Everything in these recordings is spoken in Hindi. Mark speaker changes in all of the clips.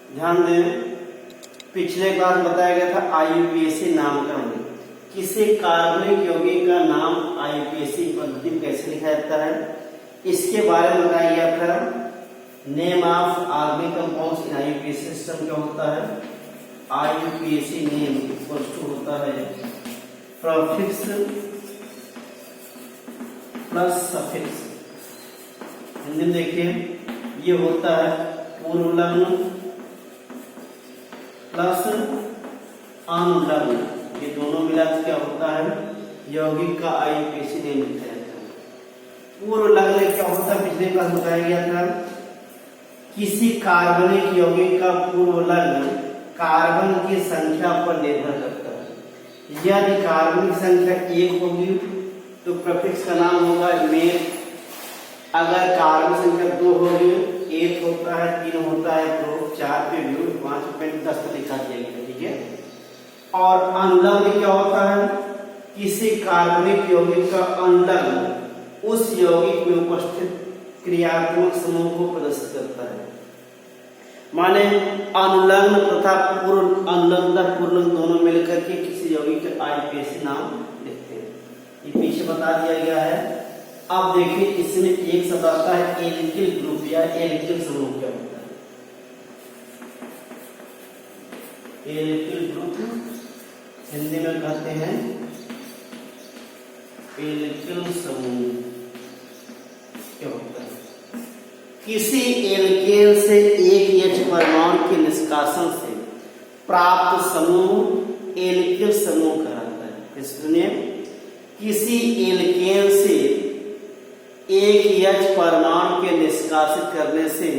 Speaker 1: ध्यान दें, पिछले क्लास बताया गया था आईयूपीएसी नामकरण। किसी कार्बनिक यौगिक का नाम आईयूपीएसी पद्धति में कैसे लिखा जाता है इसके बारे में बताया गया था। Name of organic compounds in IUPAC system क्या होता है? आईयूपीएसी नेम इक्वल टू होता है प्रीफिक्स प्लस सफिक्स। हिंदी में देखिए, ये होता है पूर्वलग्न प्लस अनुलग्न, ये दोनों मिला के क्या होता है? यौगिक का आईयूपीएसी नेम लिखा जाता है। पूर्वलग्न क्या होता है? पिछले क्लास बताया गया था, किसी कार्बनिक यौगिक का पूर्वलग्न कार्बन की संख्या पर निर्भर करता है। यदि कार्बन की संख्या 1 होगी तो प्रीफिक्स का नाम होगा मेल। अगर कार्बन संख्या 2 होगी, 1 होता है, 3 होता है, तो 4 पे व्यू, 5 पे 10 पे लिखा जाएगा, ठीक है। और अनुलग्न क्या होता है? किसी कार्बनिक यौगिक का अनुलग्न उस यौगिक में उपस्थित क्रियात्मक समूह को प्रदर्शित करता है। माने अनुलग्न तथा पूर्व अनुलग्न पूर्वलग्न दोनों मिलकर के किसी यौगिक के आईयूपीएसी नाम लिखते हैं। ये पीछे बता दिया गया है। अब देखिए, इसमें एक शब्द आता है एल्किल ग्रुप या एल्किल समूह क्या होता है? एल्किल ग्रुप हिंदी में कहते हैं एल्किल समूह क्या होता है? किसी एल्केन से एक H परमाणु के निष्कासन से प्राप्त समूह एल्किल समूह कहलाता है। फिर सुनिए, किसी एल्केन से एक H परमाणु के निष्कासित करने से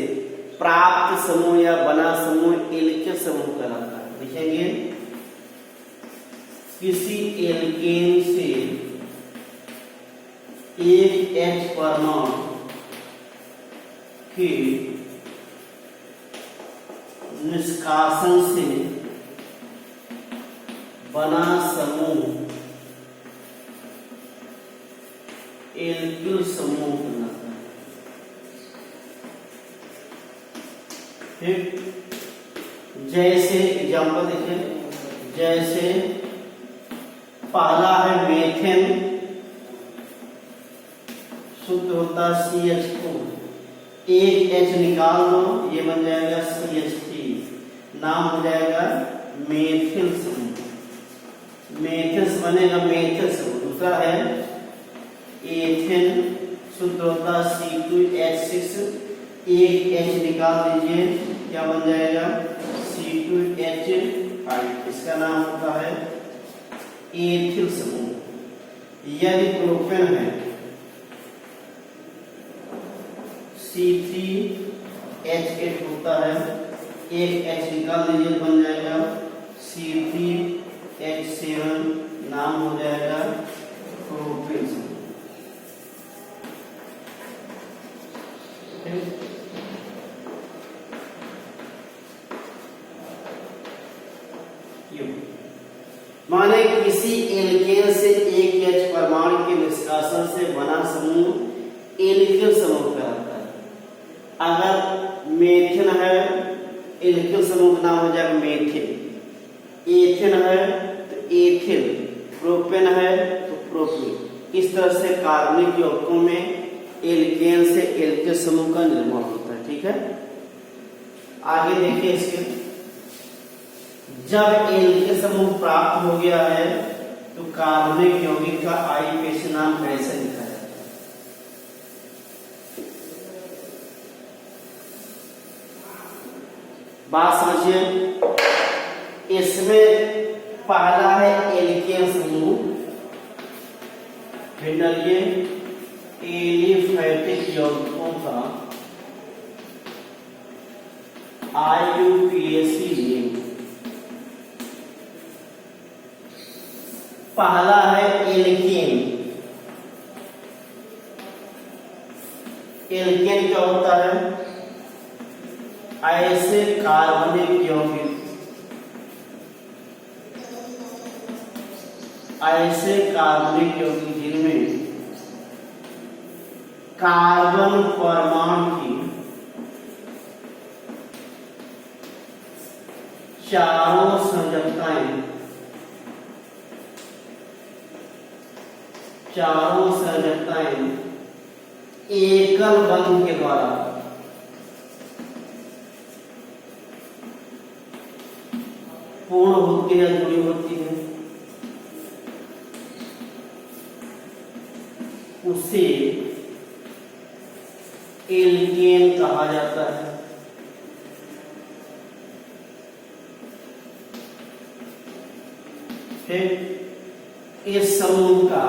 Speaker 1: प्राप्त समूह या बना समूह एल्किल समूह कहलाता है। लिखेंगे, किसी एल्केन से एक H परमाणु के निष्कासन से बना समूह एल्किल समूह कहलाता है। ठीक, जैसे एग्जाम्पल देखें, जैसे पहला है मेथेन, शुद्ध होता CH2, एक H निकाल दो, ये बन जाएगा CH3, नाम हो जाएगा मेथिल समूह। मेथिल से बनेगा मेथिल समूह। दूसरा है एथेन, शुद्ध होता C2H6, एक H निकाल दीजिए, क्या बन जाएगा? C2H5, इसका नाम होता है एथिल समूह। यदि प्रोपेन है C3H8 होता है, एक H निकाल दीजिए, बन जाएगा C3H7, नाम हो जाएगा प्रोपेन समूह। माने किसी एल्केन से एक H परमाणु के निष्कासन से बना समूह एल्किल समूह कहलाता है। अगर मेथिन है, एल्किल समूह का नाम हो जाएगा मेथिल। एथेन है तो एथिल, प्रोपेन है तो प्रोपीन। इस तरह से कार्बनिक यौगिकों में एल्केन से एल्किल समूह का निर्माण होता है। ठीक है, आगे देखिए इसके, जब एल्किल समूह प्राप्त हो गया है तो कार्बनिक यौगिक का आईयूपीएसी नाम कैसे लिखा जाता है? बात समझिए, इसमें पहला है एल्केन समूह, फिर डालिए एलिफैटिक यौगिकों का आईयूपीएसी नेम। पहला है एल्केन। एल्केन क्या होता है? ऐसे कार्बनिक यौगिक, ऐसे कार्बनिक यौगिक जिनमें कार्बन परमाणु की चारों संयोजकताएं एकल बंध के द्वारा पूर्ण होती है, जुड़ी होती है, उसे एल्केन कहा जाता है। फिर इस समूह का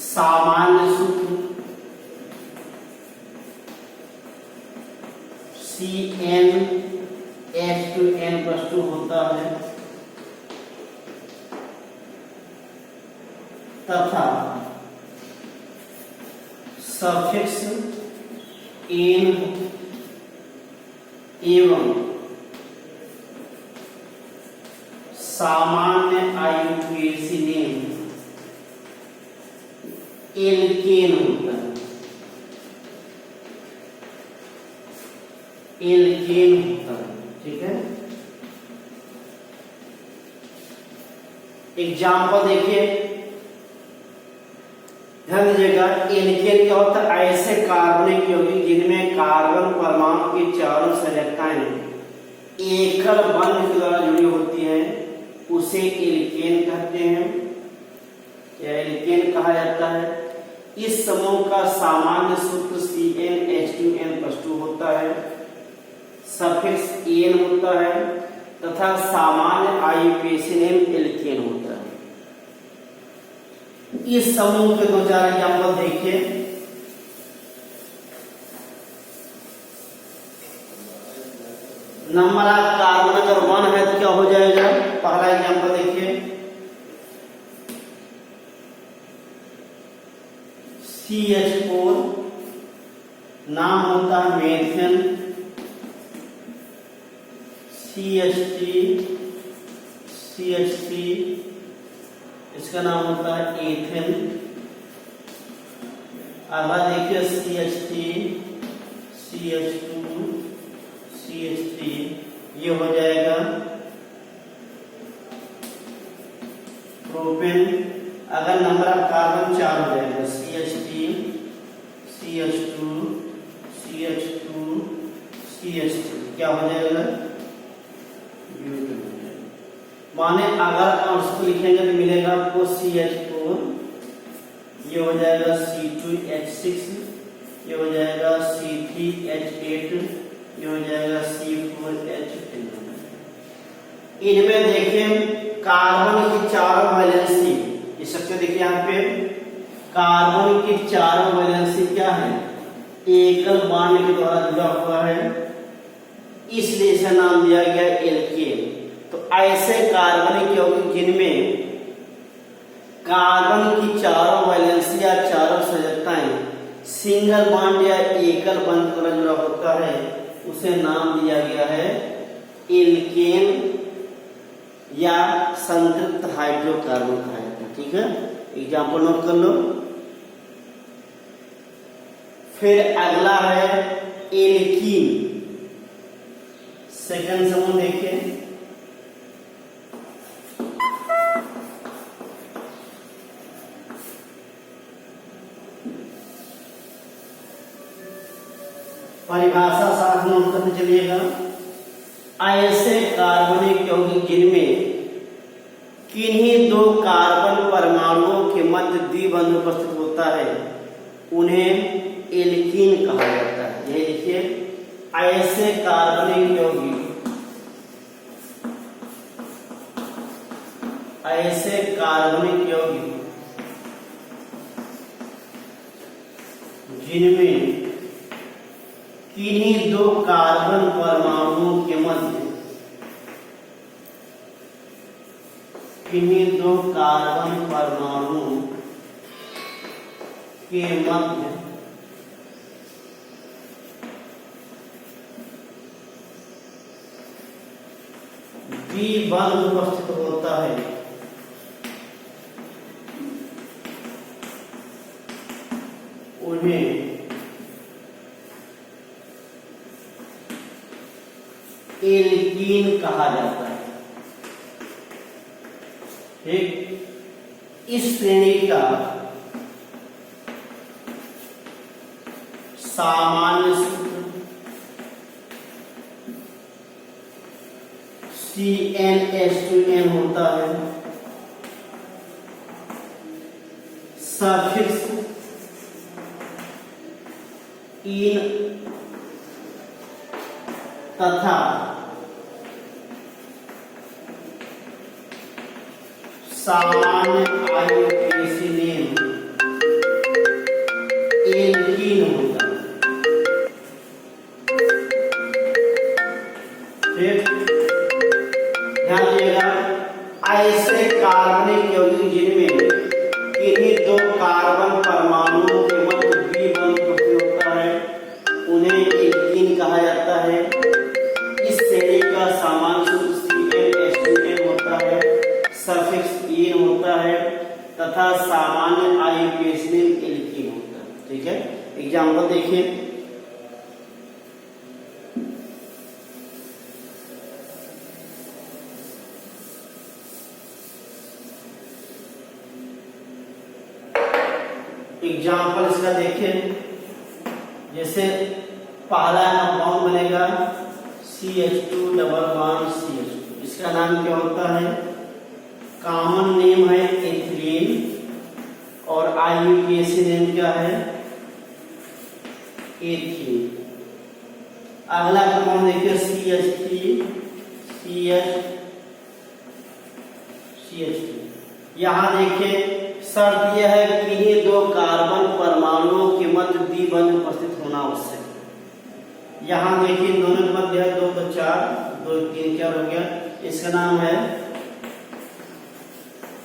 Speaker 1: सामान्य सूत्र CnH2n+2 होता है तथा सफिक्स n एवं सामान्य आईयूपीएसी नेम एल्केन होता है। एल्केन होता है, ठीक है। एग्जाम्पल देखिए, ध्यान दीजिएगा। एल्केन क्या होता है? ऐसे कार्बनिक यौगिक जिनमें कार्बन परमाणु की चारों संयोजकताएं एकल बंध के द्वारा जुड़ी होती हैं, उसे एल्केन कहते हैं या एल्केन कहा जाता है। इस समूह का सामान्य सूत्र CnH2n+2 होता है, सफिक्स n होता है तथा सामान्य आईयूपीएसी नेम एल्केन होता है। इस समूह के दो चार एग्जाम्पल देखिए। नंबर ऑफ कार्बन अगर 1 है तो क्या हो जाएगा? पहला एग्जाम्पल देखिए, CH4 नाम होता है मेथेन, CH3 इसका नाम होता है एथेन। अगला देखिए CH3 CH2 CH3, ये हो जाएगा प्रोपेन। अगर नंबर ऑफ कार्बन 4 हो जाएगा CH3 CH2 CH2 CH3, क्या हो जाएगा? माने अगर आप उसको लिखेंगे तो मिलेगा आपको CH4, ये हो जाएगा C2H6, ये हो जाएगा C3H8, ये हो जाएगा C4H10। इनमें देखें कार्बन की चारों वैलेंसी, ये स्ट्रक्चर देखिए यहाँ पे, कार्बन की चारों वैलेंसी क्या है? एकल बॉन्ड के द्वारा जुड़ा हुआ है, इसलिए इसे नाम दिया गया एल्केन। तो ऐसे कार्बनिक यौगिक जिनमें कार्बन की चारों वैलेंसी या चारों संयोजकताएं सिंगल बॉन्ड या एकल बॉन्ड के द्वारा जुड़ा होता है, उसे नाम दिया गया है एल्केन या संतृप्त हाइड्रोकार्बन कहा जाता है, ठीक है। एग्जाम्पल नोट कर लो। फिर अगला है एल्कीन। सेकंड समूह देखिए, परिभाषा साथ नोट करते चलिएगा। ऐसे कार्बनिक यौगिक जिनमें किन्हीं दो कार्बन परमाणुओं के मध्य द्विबंध उपस्थित होता है, उन्हें एल्कीन कहा जाता है। ये देखिए, ऐसे कार्बनिक यौगिक, ऐसे कार्बनिक यौगिक जिनमें किन्हीं दो कार्बन परमाणुओं के मध्य, किन्हीं दो कार्बन परमाणुओं के मध्य द्विबंध उपस्थित होता है, उन्हें एल्कीन कहा जाता है। ठीक, इस श्रेणी का सामान्य सूत्र CnH2n होता है। सफिक्स इन तथा सामान्य आईयूपीएसी नेम एल्कीन होता है। ठीक, ध्यान दिएगा, ऐसे कार्बनिक यौगिक जिनमें किन्हीं दो कार्बन परमाणुओं के मध्य द्विबंध उपस्थित होता है उन्हें एल्कीन कहा जाता है। इस श्रेणी का सामान्य सूत्र CnH2n होता है, सफिक्स इन होता है तथा सामान्य आईयूपीएसी नेम एल्कीन होता है। ठीक है, एग्जाम्पल देखिए। एग्जाम्पल इसका देखिए, जैसे पहला कंपाउंड बनेगा CH2 डबल बॉन्ड CH2, इसका नाम क्या होता है? कॉमन नेम है एथिलीन और आईयूपीएसी नेम क्या है? एथीन। अगला कंपाउंड देखिए CH3 CH2। यहां देखिए शर्त यह है कि इन्हीं दो कार्बन परमाणुओं के मध्य द्विबंध उपस्थित होना आवश्यक। यहां देखिए दोनों के मध्य है 2 तो 4, 2 3 4 हो गया। इसका नाम है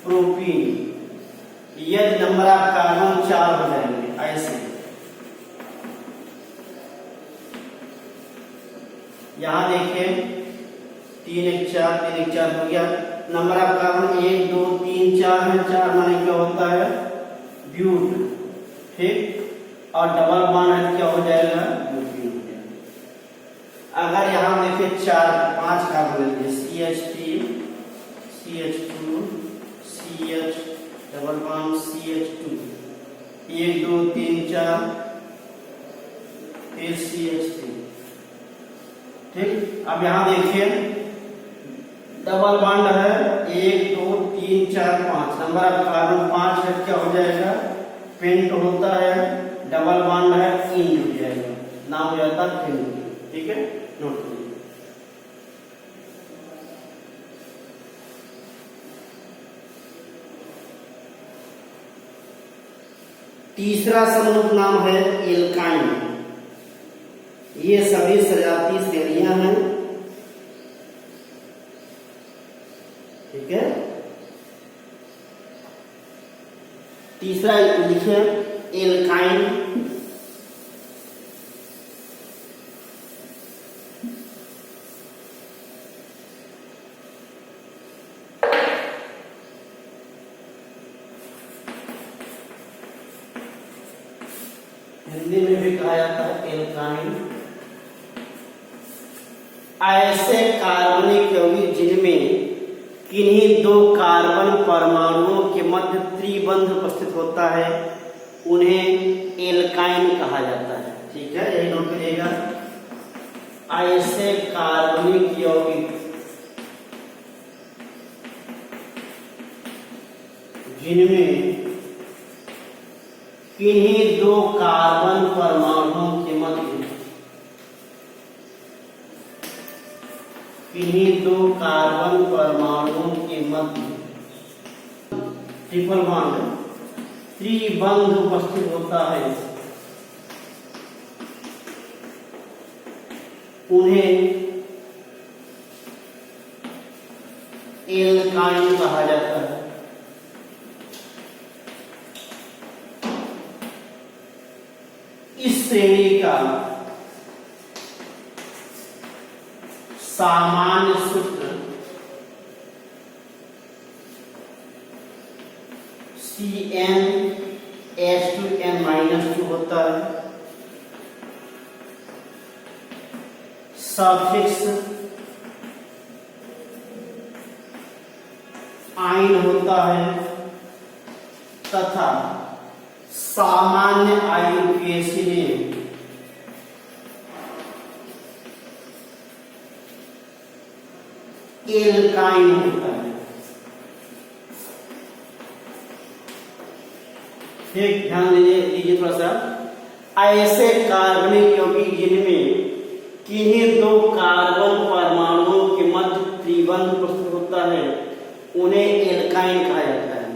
Speaker 1: प्रोपीन। यदि नंबर ऑफ कार्बन 4 हो जाएंगे ऐसे, यहां देखिए 3 1 4 3 1 4 हो गया। नंबर ऑफ कार्बन 1 2 3 4 है, 4 माने क्या होता है? ब्यूट। ठीक, और डबल बॉन्ड है क्या हो जाएगा? ब्यूटीन हो जाएगा। अगर यहां देखिए 4 5 कार्बन लेंगे CH3 CH2 CH double bond CH2 1 2 3 4 फिर CH3। ठीक, अब यहां देखिए डबल बॉन्ड है 1 2 3 4 5, नंबर ऑफ कार्बन 5 है, क्या हो जाएगा? पेंट होता है। डबल बॉन्ड है इन हो जाएगा, नाम हो जाता है पेंट। ठीक है, नोट करिए। तीसरा समूह नाम है एल्काइन। ये सभी सजातीय श्रेणियां हैं। ठीक है, तीसरा लिखे एल्काइन। हिंदी में भी कहा जाता है एल्काइन। ऐसे कार्बनिक यौगिक जिनमें किन्हीं दो कार्बन परमाणुओं के मध्य त्रिबंध उपस्थित होता है उन्हें एल्काइन कहा जाता है। ठीक है, यही नोट करिएगा। ऐसे कार्बनिक यौगिक जिनमें किन्हीं दो कार्बन परमाणुओं के मध्य किन्हीं दो कार्बन परमाणुओं के मध्य ट्रिपल बॉन्ड त्रिबंध उपस्थित होता है उन्हें एल्काइन कहा जाता है। इस श्रेणी का सामान्य सूत्र CnH2n-2 होता है। सफिक्स आइन होता है तथा सामान्य आईयूपीएसी में एल्काइन होता है। ठीक, ध्यान दीजिए थोड़ा सा। ऐसे कार्बनिक यौगिक जिनमें किन्हीं दो कार्बन परमाणुओं के मध्य त्रिबंध प्रस्तुत होता है उन्हें एल्काइन कहा जाता है।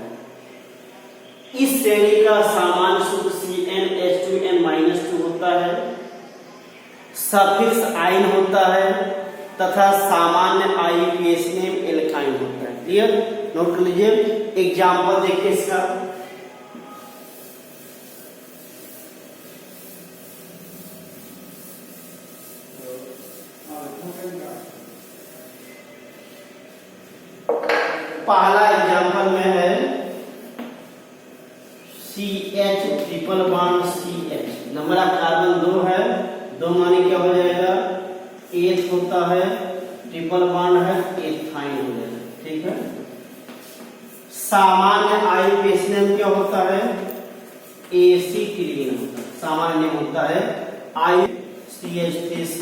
Speaker 1: इस श्रेणी का सामान्य सूत्र CnH2n-2 होता है, सफिक्स आइन होता है तथा सामान्य आईयूपीएसी में एल्काइन होता है। क्लियर, नोट कर लीजिए। एग्जाम्पल देखिए इसका। पहला एग्जाम्पल में है CH triple bond CH, number of carbon 2 है, 2 माने क्या हो जाएगा, एथ होता है, ट्रिपल बॉन्ड है, एथाइन हो जाएगा। ठीक है। सामान्य आईयूपीएसी नेम क्या होता है, एसिटिलीन होता है। सामान्य नेम होता है आई CH3C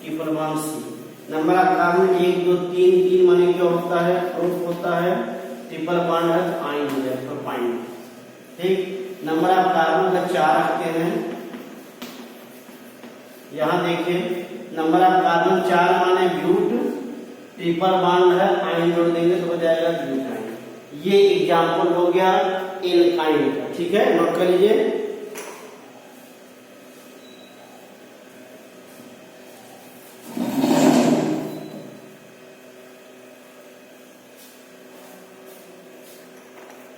Speaker 1: triple bond C। Number of carbon 1 2 3, 3 माने क्या होता है, प्रोप होता है, ट्रिपल बॉन्ड है तो आइन हो जाएगा, प्रोपाइन। ठीक, नंबर ऑफ कार्बन का 4 रखते हैं। यहां देखिए नंबर ऑफ कार्बन 4 माने ब्यूट, ट्रिपल बॉन्ड है, आइन जोड़ देंगे तो हो जाएगा ब्यूटाइन। ये एग्जांपल हो गया एल्काइन का। ठीक है, नोट कर लीजिए।